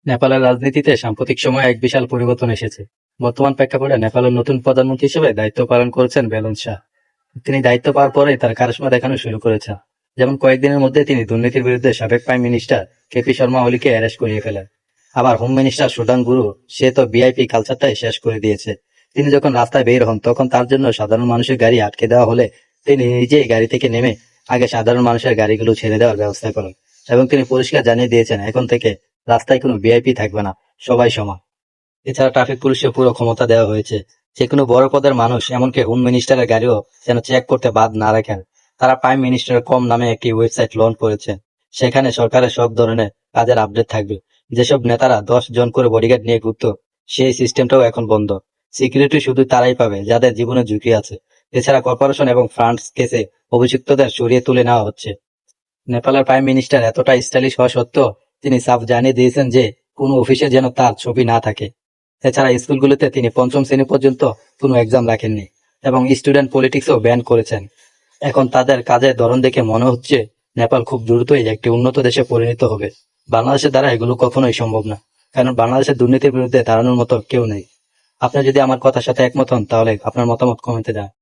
নেপালের রাজনীতিতে সাম্প্রতিক সময়ে এক বিশাল পরিবর্তন এসেছে। বর্তমান প্রেক্ষাপটে নেপালের নতুন প্রধানমন্ত্রী হিসেবে দায়িত্ব পালন করেছেন বেলন শাহ। তিনি দায়িত্ব পাওয়ার পরেই তার কারিশমা দেখানো শুরু করেছেন। যেমন কয়েকদিনের মধ্যে তিনি দুর্নীতির বিরুদ্ধে সাবেক প্রাইম মিনিস্টার কেপি শর্মা ওলিকে অ্যারেস্ট করিয়ে ফেলেন। আবার হোম মিনিস্টার সুডান গুরু, সে তো ভিআইপি কালচারটাই শেষ করে দিয়েছে। তিনি যখন রাস্তায় বের হন তখন তার জন্য সাধারণ মানুষের গাড়ি আটকে দেওয়া হলে তিনি নিজেই গাড়ি থেকে নেমে আগে সাধারণ মানুষের গাড়িগুলো ছেড়ে দেওয়ার ব্যবস্থা করেন। এবং তিনি পরিষ্কার জানিয়ে দিয়েছেন এখন থেকে রাস্তায় কোনো ভিআইপি থাকবে না, সবাই সমান। এছাড়া ট্রাফিক পুলিশকে পুরো ক্ষমতা দেওয়া হয়েছে। যে কোনো বড় পদের মানুষ, এমনকি হোম মিনিস্টারের গাড়িও যেন চেক করতে বাদ না রাখেন। তারা প্রাইম মিনিস্টারের কম নামে একটি ওয়েবসাইট লঞ্চ করেছে। সেখানে সরকারের সব ধরনের কাজের আপডেট থাকবে। যেসব নেতারা 10 জন করে বডিগার্ড নিয়ে ঘুরতো, সেই সিস্টেমটাও এখন বন্ধ। সিকিউরিটি শুধু তারাই পাবে যাদের জীবনে ঝুঁকি আছে। এছাড়া কর্পোরেশন এবং ফান্ডস কেসে অভিযুক্তদের সরিয়ে তুলে নেওয়া হচ্ছে। নেপালের প্রাইম মিনিস্টার এতটা স্টাইলিশ হওয়া সত্ত্বেও তিনি সাফ জানিয়ে দিয়েছেন যে কোনো অফিসে যেন তার ছবি না থাকে। এছাড়া স্কুলগুলোতে তিনি 5ম শ্রেণী পর্যন্ত কোনো এক্সাম রাখেননি এবং স্টুডেন্ট পলিটিক্সও ব্যান করেছেন। এখন তাদের কাজের ধরন দেখে মনে হচ্ছে নেপাল খুব দ্রুতই একটি উন্নত দেশে পরিণত হবে। বাংলাদেশের দ্বারা এগুলো কখনোই সম্ভব না, কারণ বাংলাদেশের দুর্নীতির বিরুদ্ধে দাঁড়ানোর মতো কেউ নেই। আপনি যদি আমার কথার সাথে একমত হন তাহলে আপনার মতামত কমেন্টে জানান।